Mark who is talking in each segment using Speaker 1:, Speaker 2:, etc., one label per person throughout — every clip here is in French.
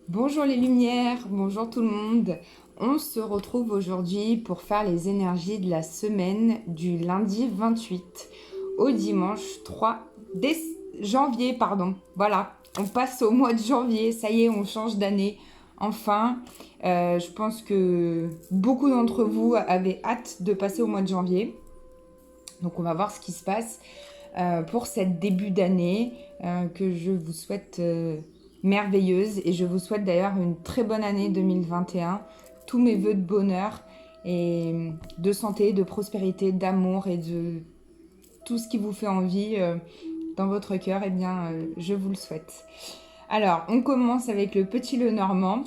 Speaker 1: Bonjour les lumières, bonjour tout le monde. On se retrouve aujourd'hui pour faire les énergies de la semaine du lundi 28 au dimanche 3 janvier. Voilà, on passe au mois de janvier, ça y est, on change d'année. Enfin, je pense que beaucoup d'entre vous avaient hâte de passer au mois de janvier. Donc on va voir ce qui se passe pour cette début d'année que je vous souhaite merveilleuse et je vous souhaite d'ailleurs une très bonne année 2021. Tous mes voeux de bonheur et de santé, de prospérité, d'amour et de tout ce qui vous fait envie dans votre cœur, eh bien je vous le souhaite. Alors on commence avec le petit Lenormand.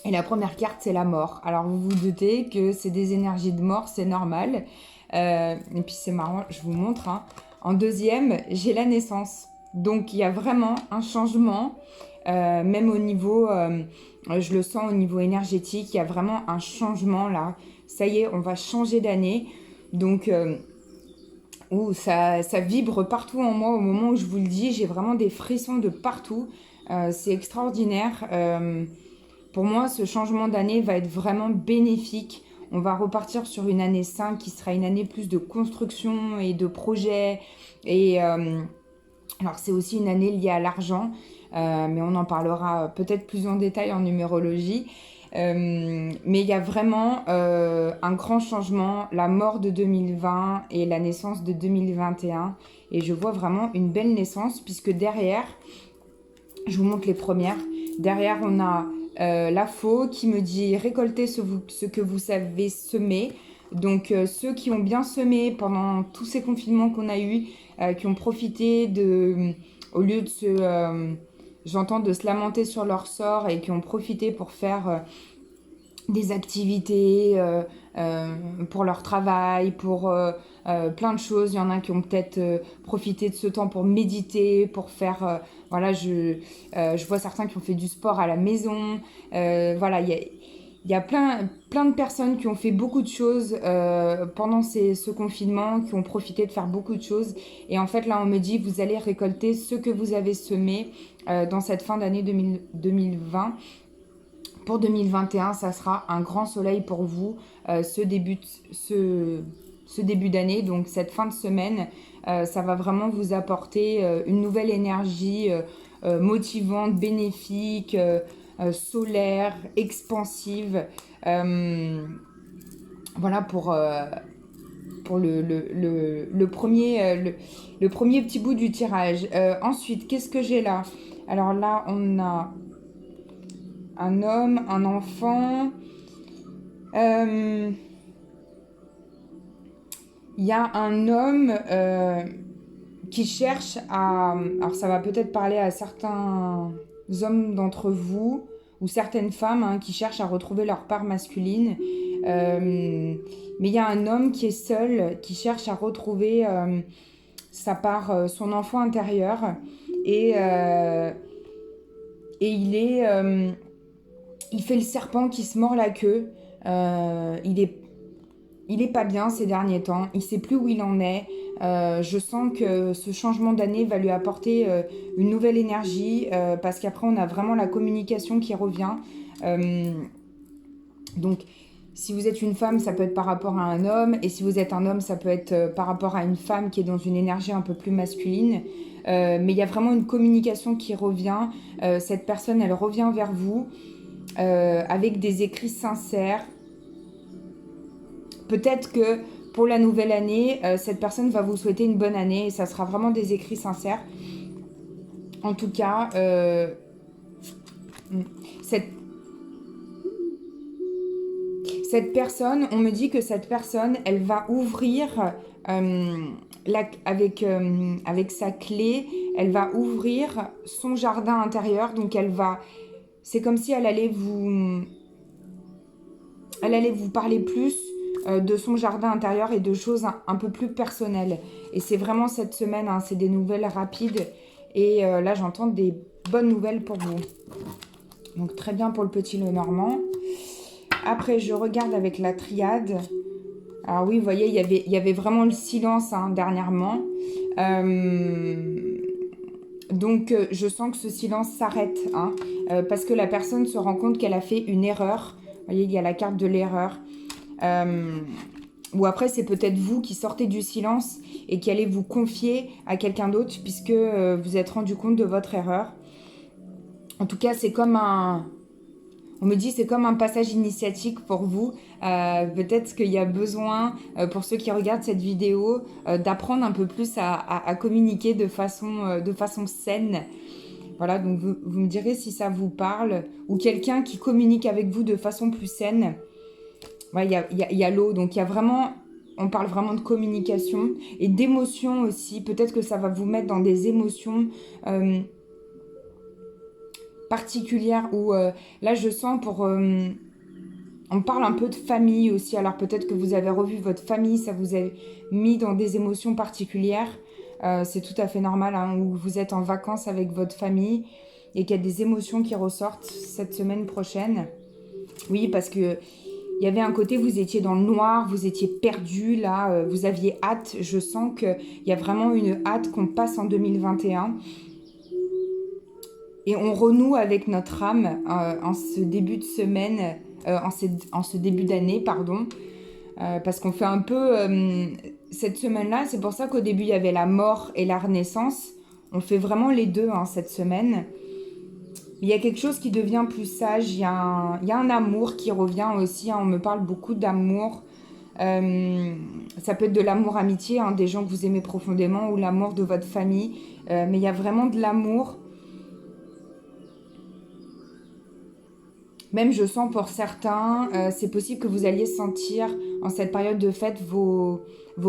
Speaker 1: Et la première carte, c'est la mort. Alors, vous vous doutez que c'est des énergies de mort, c'est normal. Et puis, c'est marrant, je vous montre. En deuxième, j'ai la naissance. Donc, il y a vraiment un changement, même au niveau, je le sens au niveau énergétique, il y a vraiment un changement là. Ça y est, on va changer d'année. Donc, ça vibre partout en moi au moment où je vous le dis. J'ai vraiment des frissons de partout. C'est extraordinaire. Pour moi, ce changement d'année va être vraiment bénéfique. On va repartir sur une année 5 qui sera une année plus de construction et de projets. Et alors, c'est aussi une année liée à l'argent, mais on en parlera peut-être plus en détail en numérologie. Mais il y a vraiment un grand changement, la mort de 2020 et la naissance de 2021. Et je vois vraiment une belle naissance, puisque derrière, je vous montre les premières. Derrière, on a la faux qui me dit récoltez ce que vous savez semer. Donc, ceux qui ont bien semé pendant tous ces confinements qu'on a eus, qui ont profité au lieu de j'entends, de se lamenter sur leur sort et qui ont profité pour faire des activités pour leur travail, pour plein de choses. Il y en a qui ont peut-être profité de ce temps pour méditer, pour faire... voilà, je vois certains qui ont fait du sport à la maison. Voilà, il y a plein de personnes qui ont fait beaucoup de choses pendant ce confinement, qui ont profité de faire beaucoup de choses. Et en fait, là, on me dit, vous allez récolter ce que vous avez semé dans cette fin d'année 2020. Pour 2021, ça sera un grand soleil pour vous, ce début d'année. Donc cette fin de semaine, ça va vraiment vous apporter une nouvelle énergie motivante, bénéfique, solaire, expansive. Voilà pour le premier petit bout du tirage. Ensuite, qu'est-ce que j'ai là? Alors là, on a un homme, un enfant. Il y a un homme qui cherche à... Alors ça va peut-être parler à certains hommes d'entre vous ou certaines femmes qui cherchent à retrouver leur part masculine. Mais il y a un homme qui est seul, qui cherche à retrouver sa part, son enfant intérieur. Et, euh, et il fait le serpent qui se mord la queue. Il est pas bien ces derniers temps. Il sait plus où il en est. Je sens que ce changement d'année va lui apporter une nouvelle énergie parce qu'après on a vraiment la communication qui revient. Euh, donc si vous êtes une femme, ça peut être par rapport à un homme, et si vous êtes un homme, ça peut être par rapport à une femme qui est dans une énergie un peu plus masculine. Mais il y a vraiment une communication qui revient. Cette personne, elle revient vers vous avec des écrits sincères. Peut-être que pour la nouvelle année, cette personne va vous souhaiter une bonne année et ça sera vraiment des écrits sincères. En tout cas, cette, cette personne, on me dit que cette personne, elle va ouvrir avec sa clé, elle va ouvrir son jardin intérieur. Donc c'est comme si elle allait vous parler plus de son jardin intérieur et de choses un peu plus personnelles. Et c'est vraiment cette semaine, c'est des nouvelles rapides. Et là, j'entends des bonnes nouvelles pour vous. Donc très bien pour le petit Lenormand. Après, je regarde avec la triade. Alors oui, vous voyez, il y avait vraiment le silence dernièrement. Donc, je sens que ce silence s'arrête, hein, parce que la personne se rend compte qu'elle a fait une erreur. Vous voyez, il y a la carte de l'erreur. Ou après, c'est peut-être vous qui sortez du silence et qui allez vous confier à quelqu'un d'autre puisque vous êtes rendu compte de votre erreur. En tout cas, c'est comme un... On me dit c'est comme un passage initiatique pour vous. Peut-être qu'il y a besoin, pour ceux qui regardent cette vidéo, d'apprendre un peu plus à communiquer de façon saine. Voilà, donc vous me direz si ça vous parle. Ou quelqu'un qui communique avec vous de façon plus saine. Ouais, il y a l'eau, donc il y a vraiment... On parle vraiment de communication et d'émotions aussi. Peut-être que ça va vous mettre dans des émotions particulières où là je sens pour... on parle un peu de famille aussi. Alors peut-être que vous avez revu votre famille, ça vous a mis dans des émotions particulières. C'est tout à fait normal, hein, où vous êtes en vacances avec votre famille et qu'il y a des émotions qui ressortent cette semaine prochaine. Oui, parce que il y avait un côté, vous étiez dans le noir, vous étiez perdu, là, vous aviez hâte. Je sens qu'il y a vraiment une hâte qu'on passe en 2021. Et on renoue avec notre âme en ce début de semaine, en ce début d'année, pardon. Parce qu'on fait un peu cette semaine-là, c'est pour ça qu'au début, il y avait la mort et la renaissance. On fait vraiment les deux, hein, cette semaine. Il y a quelque chose qui devient plus sage, il y a un amour qui revient aussi, hein, on me parle beaucoup d'amour. Ça peut être de l'amour amitié, hein, des gens que vous aimez profondément, ou l'amour de votre famille. Mais il y a vraiment de l'amour. Même je sens pour certains, c'est possible que vous alliez sentir en cette période de fête vos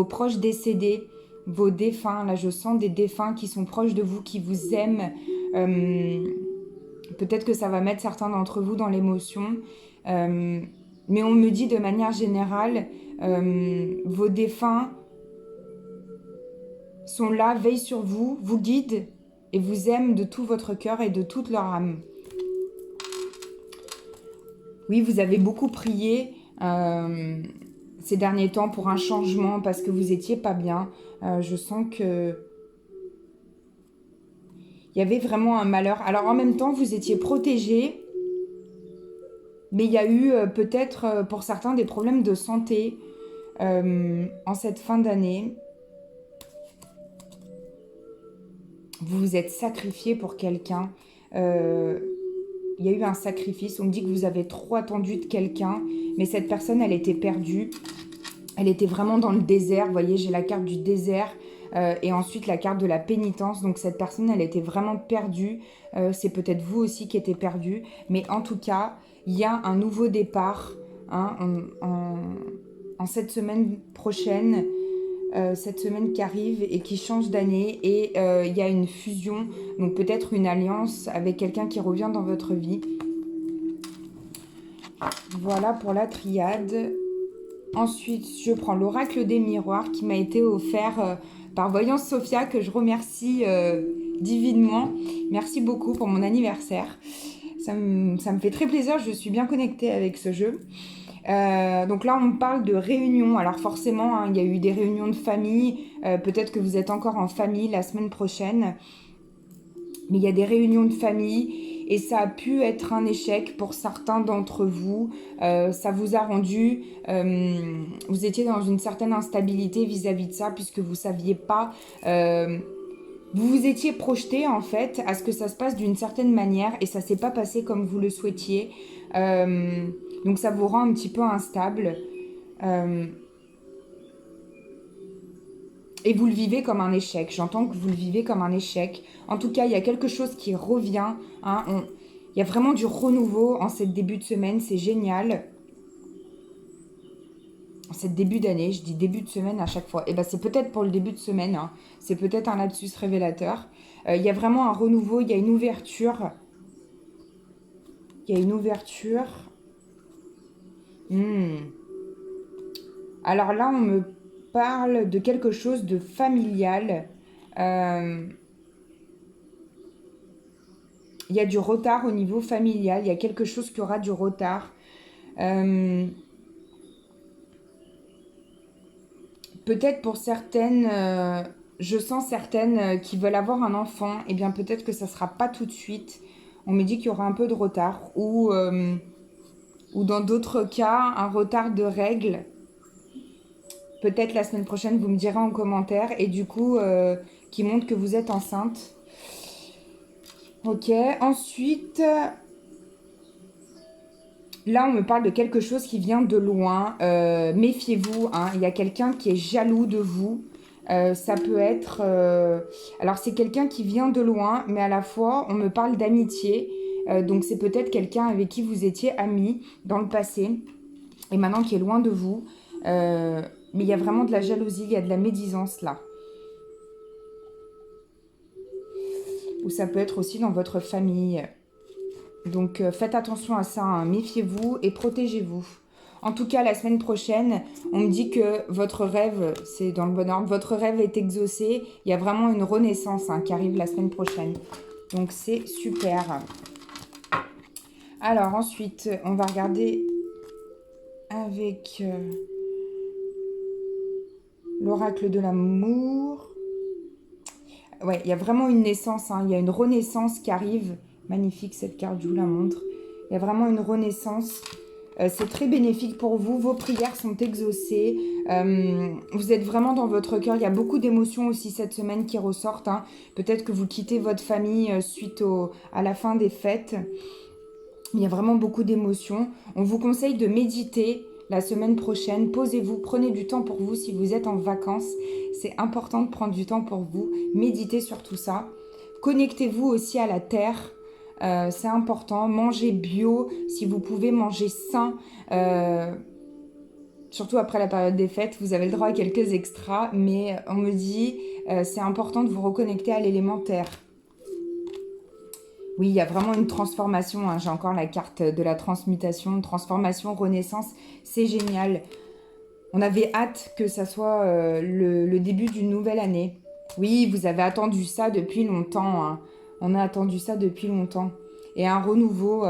Speaker 1: proches décédés, vos défunts. Là, je sens des défunts qui sont proches de vous, qui vous aiment. Peut-être que ça va mettre certains d'entre vous dans l'émotion. Mais on me dit de manière générale, vos défunts sont là, veillent sur vous, vous guident et vous aiment de tout votre cœur et de toute leur âme. Oui, vous avez beaucoup prié ces derniers temps pour un changement parce que vous étiez pas bien. Je sens que il y avait vraiment un malheur. Alors en même temps, vous étiez protégés, mais il y a eu peut-être pour certains des problèmes de santé en cette fin d'année. Vous vous êtes sacrifié pour quelqu'un. Il y a eu un sacrifice. On me dit que vous avez trop attendu de quelqu'un, mais cette personne, elle était perdue. Elle était vraiment dans le désert. Vous voyez, j'ai la carte du désert et ensuite la carte de la pénitence. Donc cette personne, elle était vraiment perdue. C'est peut-être vous aussi qui étiez perdu. Mais en tout cas, il y a un nouveau départ, hein, en cette semaine prochaine. Cette semaine qui arrive et qui change d'année, et il y a une fusion, donc peut-être une alliance avec quelqu'un qui revient dans votre vie. Voilà pour la triade. Ensuite, je prends l'oracle des miroirs qui m'a été offert par Voyance Sophia, que je remercie divinement. Merci beaucoup pour mon anniversaire. Ça me fait très plaisir, je suis bien connectée avec ce jeu. Donc là, on parle de réunions. Alors forcément, hein, il y a eu des réunions de famille. Peut-être que vous êtes encore en famille la semaine prochaine. Mais il y a des réunions de famille et ça a pu être un échec pour certains d'entre vous. Ça vous a rendu... vous étiez dans une certaine instabilité vis-à-vis de ça puisque vous ne saviez pas... vous vous étiez projeté en fait à ce que ça se passe d'une certaine manière et ça ne s'est pas passé comme vous le souhaitiez. Donc ça vous rend un petit peu instable. Et vous le vivez comme un échec. J'entends que vous le vivez comme un échec. En tout cas, il y a quelque chose qui revient. Hein. Il y a vraiment du renouveau en cette début de semaine. C'est génial. En cette début d'année, je dis début de semaine à chaque fois. Et ben c'est peut-être pour le début de semaine. Hein. C'est peut-être un lapsus révélateur. Il y a vraiment un renouveau. Il y a une ouverture. Il y a une ouverture. Alors là, on me parle de quelque chose de familial. Il y a du retard au niveau familial. Il y a quelque chose qui aura du retard. Peut-être pour certaines je sens certaines qui veulent avoir un enfant. Eh bien, peut-être que ça ne sera pas tout de suite. On me dit qu'il y aura un peu de retard. Ou dans d'autres cas, un retard de règles. Peut-être la semaine prochaine, vous me direz en commentaire. Et du coup, qui montre que vous êtes enceinte. Ok, ensuite, là, on me parle de quelque chose qui vient de loin. Méfiez-vous, hein, il y a quelqu'un qui est jaloux de vous. Ça peut être... alors, c'est quelqu'un qui vient de loin, mais à la fois, on me parle d'amitié. Donc, c'est peut-être quelqu'un avec qui vous étiez amis dans le passé et maintenant qui est loin de vous. Mais il y a vraiment de la jalousie, il y a de la médisance là. Ou ça peut être aussi dans votre famille. Donc faites attention à ça, hein. Méfiez-vous et protégez-vous. En tout cas, la semaine prochaine, on me dit que votre rêve, c'est dans le bon ordre, votre rêve est exaucé. Il y a vraiment une renaissance hein, qui arrive la semaine prochaine. Donc c'est super. Alors ensuite, on va regarder avec l'oracle de l'amour. Ouais, il y a vraiment une naissance, hein. Il y a une renaissance qui arrive. Magnifique cette carte, je vous la montre. Il y a vraiment une renaissance. C'est très bénéfique pour vous. Vos prières sont exaucées. Vous êtes vraiment dans votre cœur. Il y a beaucoup d'émotions aussi cette semaine qui ressortent, hein. Peut-être que vous quittez votre famille suite à la fin des fêtes. Il y a vraiment beaucoup d'émotions. On vous conseille de méditer la semaine prochaine. Posez-vous, prenez du temps pour vous si vous êtes en vacances. C'est important de prendre du temps pour vous. Méditez sur tout ça. Connectez-vous aussi à la terre. C'est important. Mangez bio si vous pouvez, manger sain. Surtout après la période des fêtes, vous avez le droit à quelques extras. Mais on me dit c'est important de vous reconnecter à l'élémentaire. Oui, il y a vraiment une transformation, hein. J'ai encore la carte de la transmutation, transformation, renaissance. C'est génial. On avait hâte que ça soit le début d'une nouvelle année. Oui, vous avez attendu ça depuis longtemps, hein. On a attendu ça depuis longtemps. Et un renouveau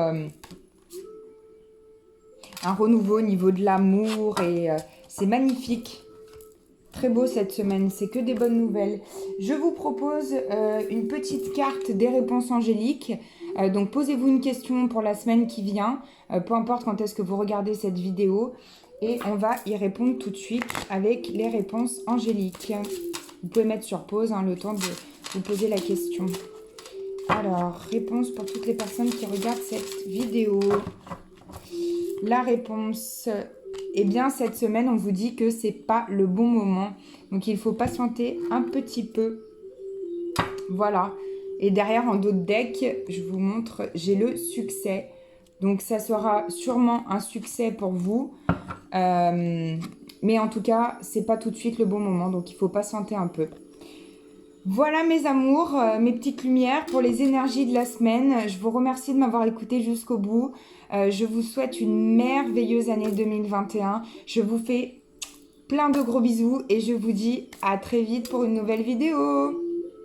Speaker 1: au niveau de l'amour. Et c'est magnifique. Très beau cette semaine, c'est que des bonnes nouvelles. Je vous propose une petite carte des réponses angéliques. Donc posez-vous une question pour la semaine qui vient, peu importe quand est-ce que vous regardez cette vidéo. Et on va y répondre tout de suite avec les réponses angéliques. Vous pouvez mettre sur pause hein, le temps de vous poser la question. Alors, réponse pour toutes les personnes qui regardent cette vidéo. La réponse... Eh bien, cette semaine, on vous dit que c'est pas le bon moment. Donc, il faut patienter un petit peu. Voilà. Et derrière, en dos de deck, je vous montre, j'ai le succès. Donc, ça sera sûrement un succès pour vous. Mais en tout cas, c'est pas tout de suite le bon moment. Donc, il faut patienter un peu. Voilà mes amours, mes petites lumières pour les énergies de la semaine. Je vous remercie de m'avoir écouté jusqu'au bout. Je vous souhaite une merveilleuse année 2021. Je vous fais plein de gros bisous et je vous dis à très vite pour une nouvelle vidéo.